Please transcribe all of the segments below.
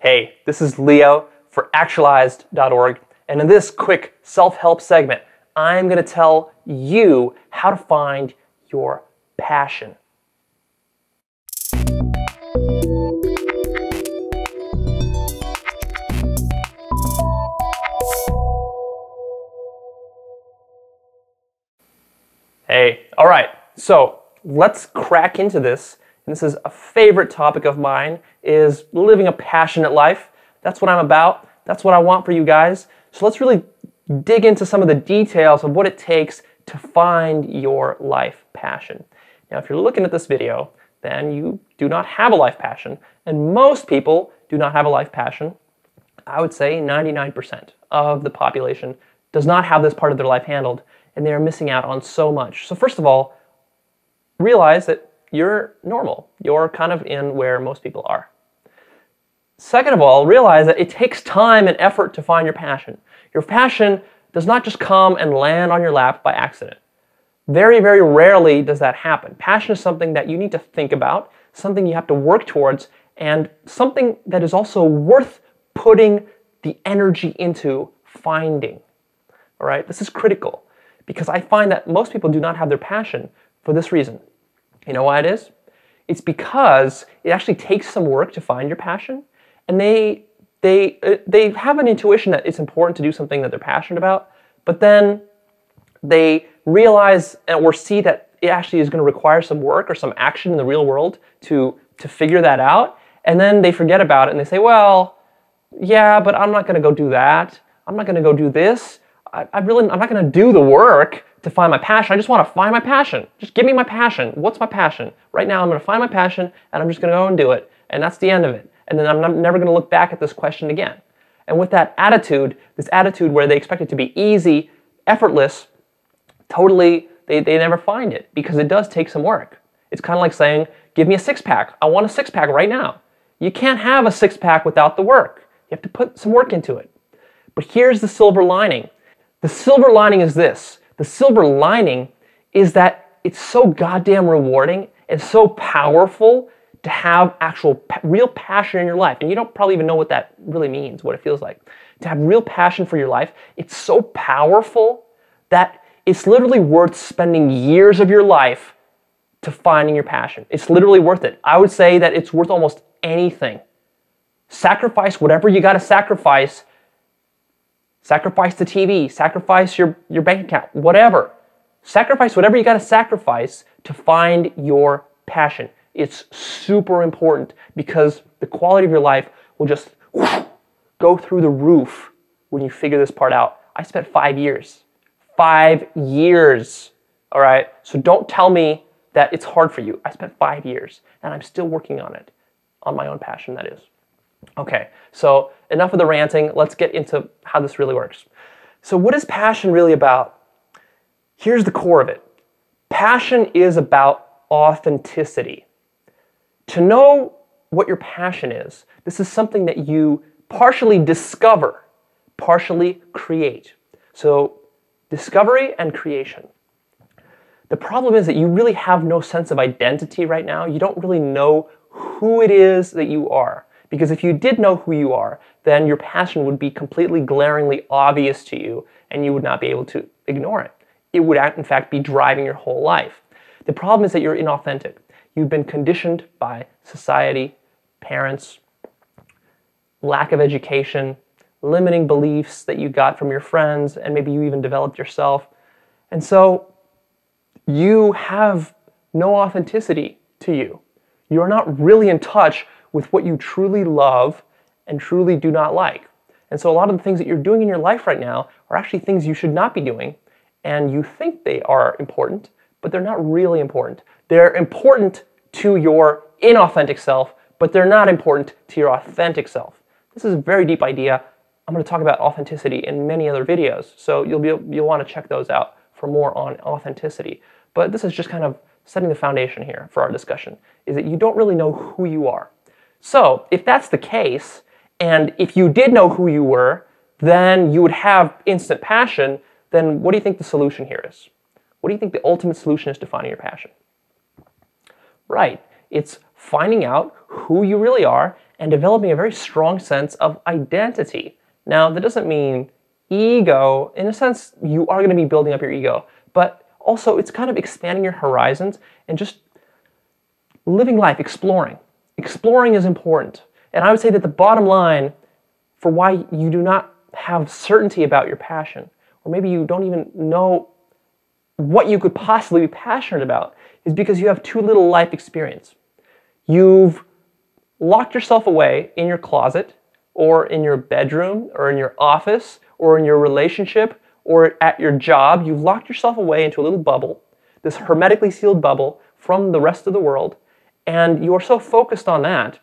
Hey, this is Leo for Actualized.org, and in this quick self-help segment, I'm going to tell you how to find your passion. Hey, all right, so let's crack into this. And this is a favorite topic of mine, is living a passionate life. That's what I'm about. That's what I want for you guys. So let's really dig into some of the details of what it takes to find your life passion. Now, if you're looking at this video, then you do not have a life passion. And most people do not have a life passion. I would say 99% of the population does not have this part of their life handled, and they are missing out on so much. So first of all, realize that you're normal. You're kind of in where most people are. Second of all, realize that it takes time and effort to find your passion. Your passion does not just come and land on your lap by accident. Very, very rarely does that happen. Passion is something that you need to think about, something you have to work towards, and something that is also worth putting the energy into finding. All right? This is critical because I find that most people do not have their passion for this reason. You know why it is? It's because it actually takes some work to find your passion, and they have an intuition that it's important to do something that they're passionate about, but then they realize or see that it actually is going to require some work or some action in the real world to figure that out, and then they forget about it and they say, well, yeah, but I'm not going to go do that. I'm not going to go do this. I'm not going to do the work to find my passion. I just want to find my passion. Just give me my passion. What's my passion? Right now I'm going to find my passion and I'm just going to go and do it. And that's the end of it. And then I'm never going to look back at this question again. And with that attitude, this attitude where they expect it to be easy, effortless, totally, they never find it because it does take some work. It's kind of like saying, give me a six-pack. I want a six-pack right now. You can't have a six-pack without the work. You have to put some work into it. But here's the silver lining. The silver lining is this. The silver lining is that it's so goddamn rewarding and so powerful to have actual real passion in your life. And you don't probably even know what that really means, what it feels like. To have real passion for your life, it's so powerful that it's literally worth spending years of your life to finding your passion. It's literally worth it. I would say that it's worth almost anything. Sacrifice whatever you got to sacrifice. Sacrifice the TV, sacrifice your bank account, whatever. Sacrifice whatever you got to sacrifice to find your passion. It's super important because the quality of your life will just go through the roof when you figure this part out. I spent 5 years. 5 years, all right? So don't tell me that it's hard for you. I spent 5 years, and I'm still working on it, on my own passion, that is. Okay, so enough of the ranting. Let's get into how this really works. So what is passion really about? Here's the core of it. Passion is about authenticity. To know what your passion is, this is something that you partially discover, partially create. So discovery and creation. The problem is that you really have no sense of identity right now. You don't really know who it is that you are. Because if you did know who you are, then your passion would be completely glaringly obvious to you and you would not be able to ignore it. It would in fact be driving your whole life. The problem is that you're inauthentic. You've been conditioned by society, parents, lack of education, limiting beliefs that you got from your friends, and maybe you even developed yourself. And so you have no authenticity to you. You're not really in touch with what you truly love and truly do not like. And so a lot of the things that you're doing in your life right now are actually things you should not be doing, and you think they are important, but they're not really important. They're important to your inauthentic self, but they're not important to your authentic self. This is a very deep idea. I'm going to talk about authenticity in many other videos, so you'll want to check those out for more on authenticity. But this is just kind of setting the foundation here for our discussion, is that you don't really know who you are. So if that's the case, and if you did know who you were, then you would have instant passion, then what do you think the solution here is? What do you think the ultimate solution is to finding your passion? Right, it's finding out who you really are and developing a very strong sense of identity. Now, that doesn't mean ego. In a sense, you are going to be building up your ego, but also it's kind of expanding your horizons and just living life, exploring. Exploring is important. And I would say that the bottom line for why you do not have certainty about your passion, or maybe you don't even know what you could possibly be passionate about, is because you have too little life experience. You've locked yourself away in your closet, or in your bedroom, or in your office, or in your relationship, or at your job. You've locked yourself away into a little bubble, this hermetically sealed bubble from the rest of the world, and you are so focused on that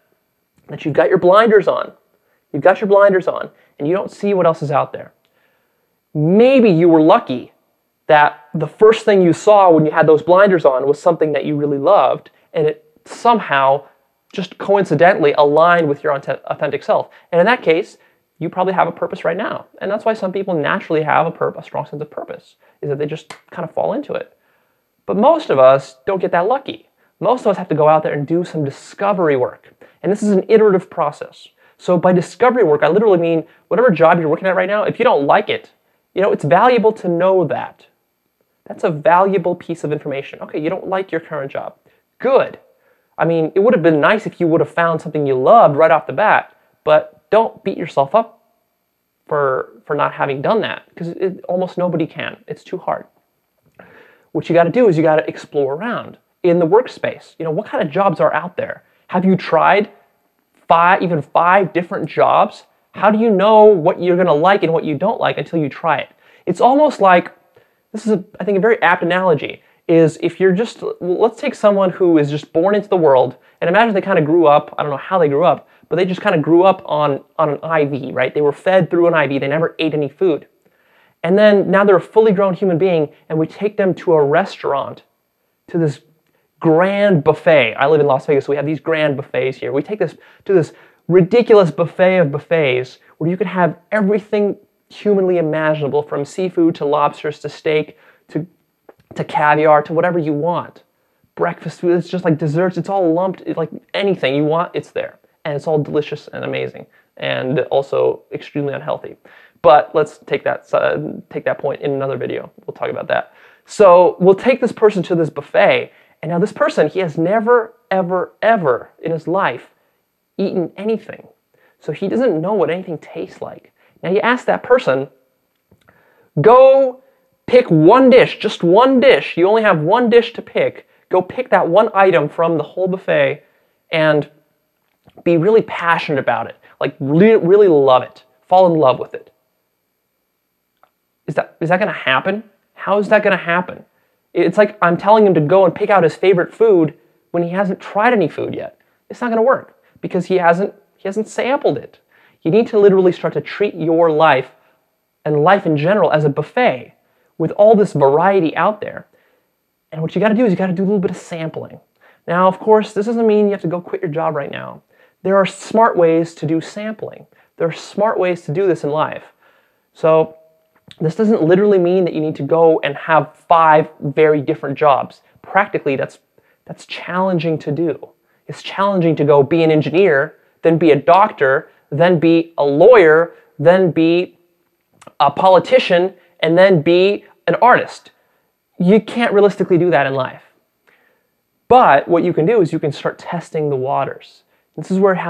you've got your blinders on. You've got your blinders on, and you don't see what else is out there. Maybe you were lucky that the first thing you saw when you had those blinders on was something that you really loved, and it somehow just coincidentally aligned with your authentic self. And in that case, you probably have a purpose right now. And that's why some people naturally have a strong sense of purpose, is that they just kind of fall into it. But most of us don't get that lucky. Most of us have to go out there and do some discovery work. And this is an iterative process. So by discovery work, I literally mean whatever job you're working at right now, if you don't like it, it's valuable to know that. That's a valuable piece of information. Okay, you don't like your current job. Good. I mean, it would have been nice if you would have found something you loved right off the bat, but don't beat yourself up for not having done that, because almost nobody can. It's too hard. What you got to do is you got to explore around in the workspace. What kind of jobs are out there? Have you tried even five different jobs? How do you know what you're going to like and what you don't like until you try it? It's almost like, this is, I think, a very apt analogy, is if you're just, let's take someone who is just born into the world, and imagine they kind of grew up, I don't know how they grew up, but they just kind of grew up on an IV, right? They were fed through an IV, they never ate any food. And then now they're a fully grown human being, and we take them to a restaurant, to this grand buffet. I live in Las Vegas, so we have these grand buffets here. We take this to this ridiculous buffet of buffets where you can have everything humanly imaginable, from seafood to lobsters to steak to caviar to whatever you want. Breakfast food, it's just like desserts, it's all lumped, like anything you want, it's there. And it's all delicious and amazing, and also extremely unhealthy. But let's take that point in another video. We'll talk about that. So we'll take this person to this buffet, and now this person, he has never, ever, ever in his life eaten anything. So he doesn't know what anything tastes like. Now you ask that person, go pick one dish, just one dish. You only have one dish to pick. Go pick that one item from the whole buffet and be really passionate about it. Like really love it. Fall in love with it. Is that going to happen? How is that going to happen? It's like I'm telling him to go and pick out his favorite food when he hasn't tried any food yet. It's not going to work because he hasn't sampled it. You need to literally start to treat your life and life in general as a buffet with all this variety out there. And what you got to do is you got to do a little bit of sampling. Now, of course, this doesn't mean you have to go quit your job right now. There are smart ways to do sampling. There are smart ways to do this in life. So this doesn't literally mean that you need to go and have 5 very different jobs. Practically, that's challenging to do. It's challenging to go be an engineer, then be a doctor, then be a lawyer, then be a politician, and then be an artist. You can't realistically do that in life. But what you can do is you can start testing the waters. This is where you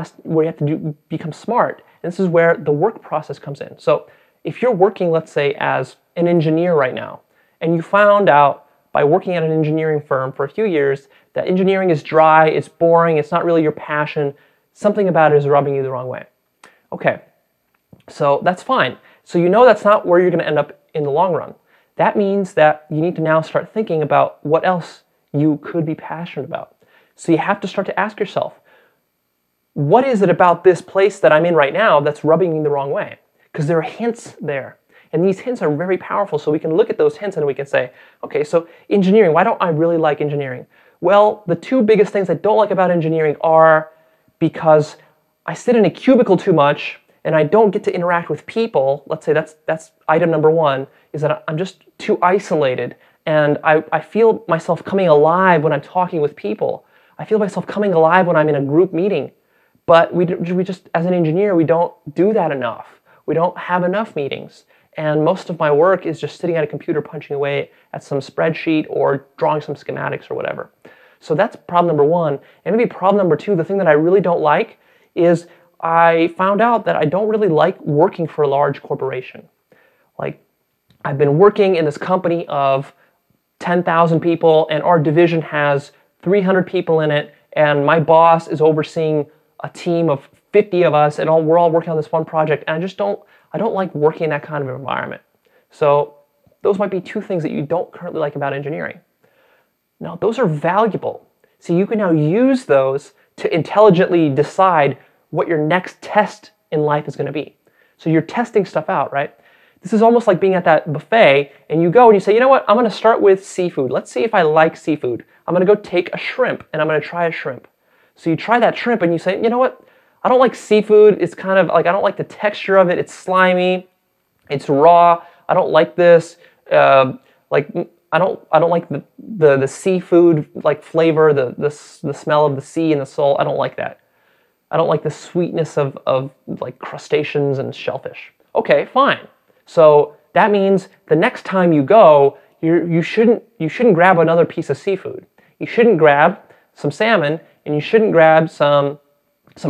have to become smart. And this is where the work process comes in. So if you're working, let's say, as an engineer right now, and you found out by working at an engineering firm for a few years that engineering is dry, it's boring, it's not really your passion, something about it is rubbing you the wrong way. Okay, so that's fine. So you know that's not where you're going to end up in the long run. That means that you need to now start thinking about what else you could be passionate about. So you have to start to ask yourself, what is it about this place that I'm in right now that's rubbing me the wrong way? Because there are hints there. And these hints are very powerful, so we can look at those hints and we can say, okay, so engineering, why don't I really like engineering? Well, the 2 biggest things I don't like about engineering are because I sit in a cubicle too much and I don't get to interact with people. Let's say that's item number 1, is that I'm just too isolated, and I feel myself coming alive when I'm talking with people. I feel myself coming alive when I'm in a group meeting. But we just, as an engineer, we don't do that enough. We don't have enough meetings. And most of my work is just sitting at a computer punching away at some spreadsheet or drawing some schematics or whatever. So that's problem number one. And maybe problem number two, the thing that I really don't like is I found out that I don't really like working for a large corporation. Like, I've been working in this company of 10,000 people, and our division has 300 people in it, and my boss is overseeing a team of 50 of us, and we're all working on this one project, and I don't like working in that kind of environment. So those might be two things that you don't currently like about engineering. Now, those are valuable. So you can now use those to intelligently decide what your next test in life is going to be. So you're testing stuff out, right? This is almost like being at that buffet, and you go and you say, you know what, I'm going to start with seafood. Let's see if I like seafood. I'm going to go take a shrimp, and I'm going to try a shrimp. So you try that shrimp, and you say, you know what, I don't like seafood. It's kind of like, I don't like the texture of it. It's slimy. It's raw. I don't like this. I don't like the seafood like flavor, the smell of the sea and the salt. I don't like that. I don't like the sweetness of like crustaceans and shellfish. Okay, fine. So that means the next time you go, you shouldn't grab another piece of seafood. You shouldn't grab some salmon, and you shouldn't grab some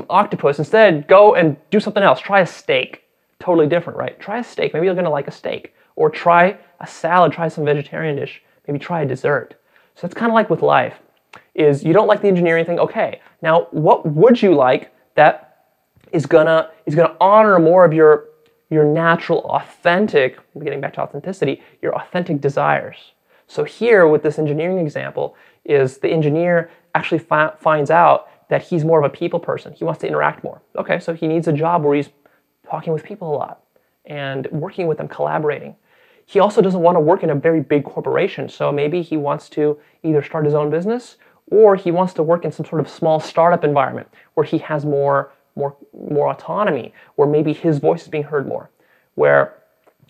octopus. Instead, go and do something else. Try a steak. Totally different, right? Try a steak. Maybe you're going to like a steak. Or try a salad. Try some vegetarian dish. Maybe try a dessert. So that's kind of like with life. Is you don't like the engineering thing. Okay. Now, what would you like that is gonna honor more of your natural, authentic, getting back to authenticity, your authentic desires. So here with this engineering example is the engineer actually finds out that he's more of a people person. He wants to interact more. Okay, so he needs a job where he's talking with people a lot and working with them, collaborating. He also doesn't want to work in a very big corporation, so maybe he wants to either start his own business or he wants to work in some sort of small startup environment where he has more autonomy, where maybe his voice is being heard more, where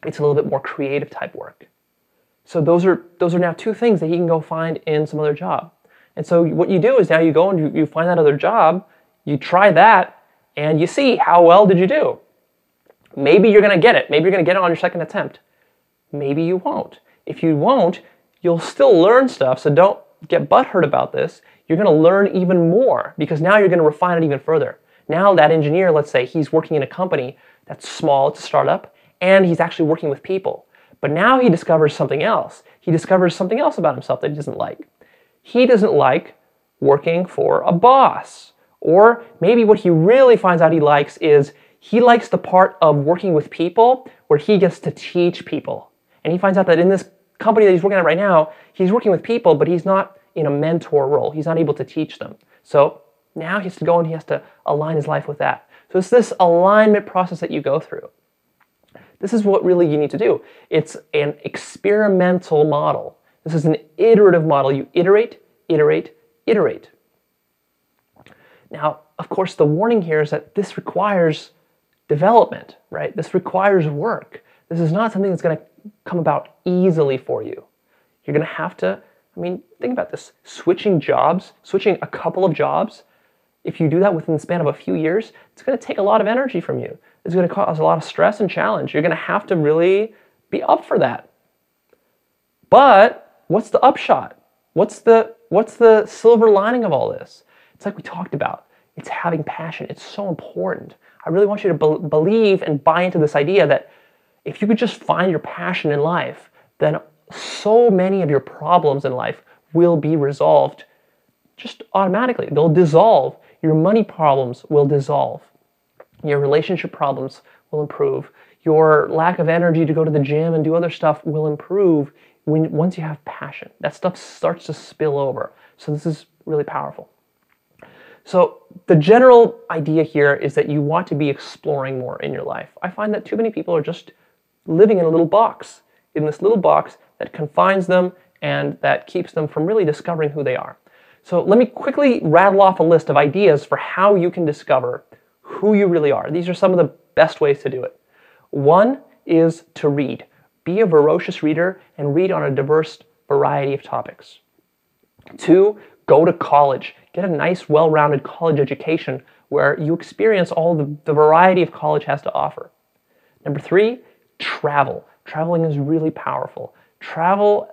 it's a little bit more creative type work. So those are now two things that he can go find in some other job. And so what you do is now you go and you find that other job, you try that, and you see how well did you do. Maybe you're going to get it. Maybe you're going to get it on your second attempt. Maybe you won't. If you won't, you'll still learn stuff, so don't get butthurt about this. You're going to learn even more because now you're going to refine it even further. Now that engineer, let's say he's working in a company that's small, it's a startup, and he's actually working with people. But now he discovers something else. He discovers something else about himself that he doesn't like. He doesn't like working for a boss. Or maybe what he really finds out he likes is he likes the part of working with people where he gets to teach people. And he finds out that in this company that he's working at right now, he's working with people, but he's not in a mentor role. He's not able to teach them. So now he has to go and he has to align his life with that. So it's this alignment process that you go through. This is what really you need to do. It's an experimental model. This is an iterative model. You iterate, iterate, iterate. Now, of course, the warning here is that this requires development, right? This requires work. This is not something that's going to come about easily for you. You're going to have to, think about this. Switching jobs, switching a couple of jobs, if you do that within the span of a few years, it's going to take a lot of energy from you. It's going to cause a lot of stress and challenge. You're going to have to really be up for that. But what's the upshot? What's the silver lining of all this? It's like we talked about. It's having passion. It's so important. I really want you to believe and buy into this idea that if you could just find your passion in life, then so many of your problems in life will be resolved just automatically. They'll dissolve. Your money problems will dissolve. Your relationship problems will improve. Your lack of energy to go to the gym and do other stuff will improve once you have passion. That stuff starts to spill over. So this is really powerful. So the general idea here is that you want to be exploring more in your life. I find that too many people are just living in a little box, in this little box that confines them and that keeps them from really discovering who they are. So let me quickly rattle off a list of ideas for how you can discover who you really are. These are some of the best ways to do it. One is to read. Be a voracious reader and read on a diverse variety of topics. Two, go to college. Get a nice, well-rounded college education where you experience all the variety of college has to offer. Number 3, travel. Traveling is really powerful. Travel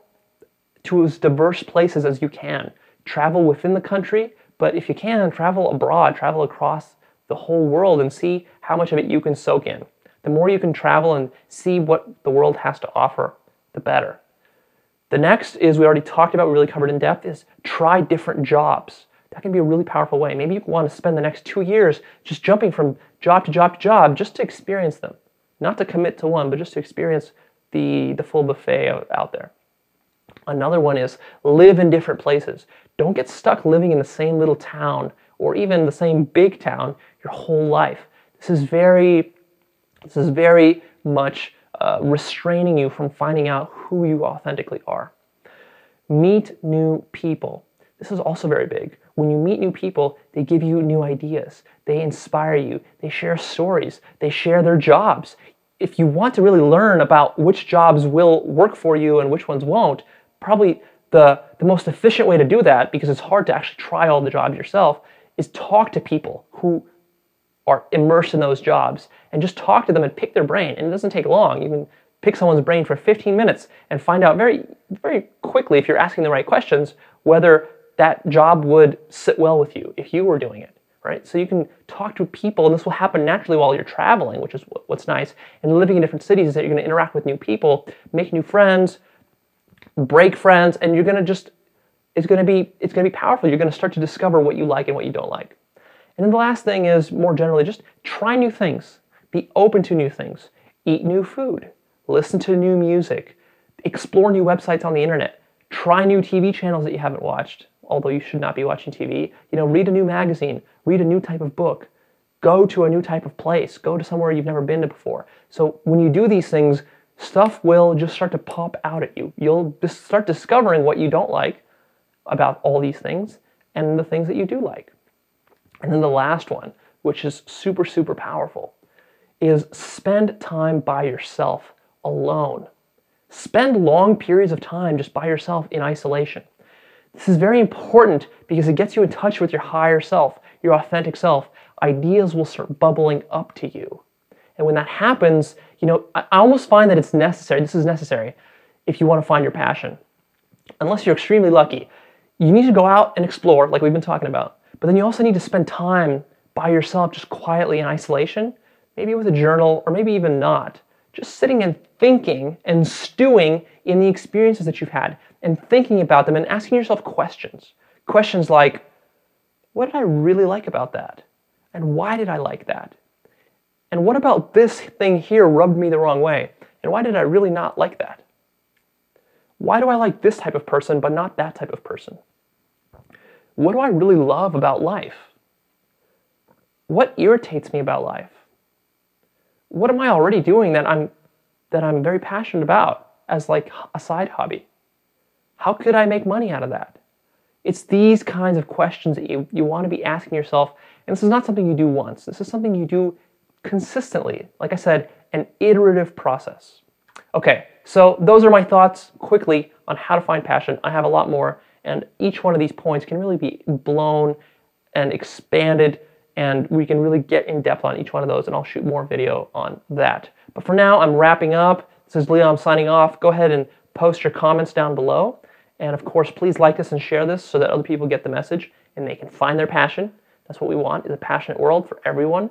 to as diverse places as you can. Travel within the country, but if you can, travel abroad, travel across the whole world and see how much of it you can soak in. The more you can travel and see what the world has to offer, the better. The next is, we already talked about, we really covered in depth, is try different jobs. That can be a really powerful way. Maybe you want to spend the next 2 years just jumping from job to job to job just to experience them. Not to commit to one, but just to experience the full buffet out there. Another one is live in different places. Don't get stuck living in the same little town or even the same big town your whole life. This is very much restraining you from finding out who you authentically are. Meet new people. This is also very big. When you meet new people, they give you new ideas. They inspire you. They share stories. They share their jobs. If you want to really learn about which jobs will work for you and which ones won't, probably the most efficient way to do that, because it's hard to actually try all the jobs yourself, is talk to people who are immersed in those jobs and just talk to them and pick their brain. And it doesn't take long. You can pick someone's brain for 15 minutes and find out very, very quickly, if you're asking the right questions, whether that job would sit well with you if you were doing it, right? So you can talk to people, and this will happen naturally while you're traveling, which is what's nice. And living in different cities is that you're going to interact with new people, make new friends, break friends, and you're going to just, it's going to be powerful. You're going to start to discover what you like and what you don't like. And then the last thing is, more generally, just try new things. Be open to new things. Eat new food. Listen to new music. Explore new websites on the internet. Try new TV channels that you haven't watched, although you should not be watching TV. Read a new magazine. Read a new type of book. Go to a new type of place. Go to somewhere you've never been to before. So when you do these things, stuff will just start to pop out at you. You'll just start discovering what you don't like about all these things and the things that you do like. And then the last one, which is super, super powerful, is spend time by yourself alone. Spend long periods of time just by yourself in isolation. This is very important because it gets you in touch with your higher self, your authentic self. Ideas will start bubbling up to you. And when that happens, I almost find that it's necessary. This is necessary if you want to find your passion. Unless you're extremely lucky, you need to go out and explore, like we've been talking about. But then you also need to spend time by yourself, just quietly in isolation, maybe with a journal, or maybe even not. Just sitting and thinking and stewing in the experiences that you've had and thinking about them and asking yourself questions. Questions like, what did I really like about that? And why did I like that? And what about this thing here rubbed me the wrong way? And why did I really not like that? Why do I like this type of person but not that type of person? What do I really love about life? What irritates me about life? What am I already doing that I'm very passionate about as like a side hobby? How could I make money out of that? It's these kinds of questions that you want to be asking yourself. And this is not something you do once. This is something you do consistently. Like I said, an iterative process. Okay, so those are my thoughts quickly on how to find passion. I have a lot more. And each one of these points can really be blown and expanded, and we can really get in depth on each one of those, and I'll shoot more video on that. But for now, I'm wrapping up. This is Leo, I'm signing off. Go ahead and post your comments down below. And of course, please like this and share this so that other people get the message and they can find their passion. That's what we want, is a passionate world for everyone.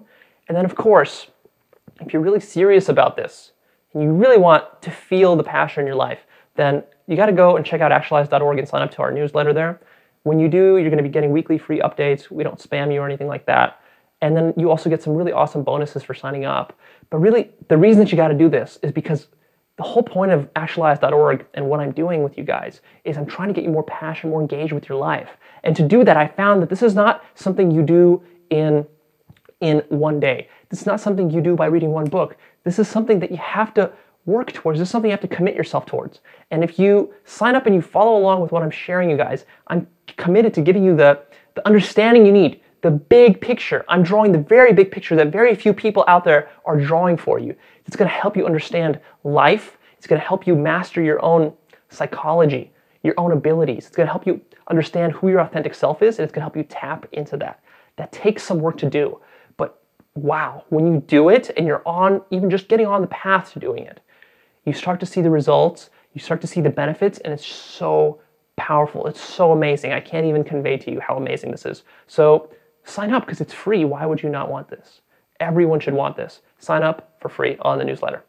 And then of course, if you're really serious about this, and you really want to feel the passion in your life, then you got to go and check out Actualized.org and sign up to our newsletter there. When you do, you're going to be getting weekly free updates. We don't spam you or anything like that. And then you also get some really awesome bonuses for signing up. But really, the reason that you got to do this is because the whole point of Actualized.org and what I'm doing with you guys is I'm trying to get you more passion, more engaged with your life. And to do that, I found that this is not something you do in one day. This is not something you do by reading one book. This is something that you have to work towards. This is something you have to commit yourself towards. And if you sign up and you follow along with what I'm sharing you guys, I'm committed to giving you the understanding you need, the big picture. I'm drawing the very big picture that very few people out there are drawing for you. It's going to help you understand life. It's going to help you master your own psychology, your own abilities. It's going to help you understand who your authentic self is, and it's going to help you tap into that. That takes some work to do. But wow, when you do it and you're on, even just getting on the path to doing it, you start to see the results, you start to see the benefits, and it's so powerful. It's so amazing. I can't even convey to you how amazing this is. So sign up because it's free. Why would you not want this? Everyone should want this. Sign up for free on the newsletter.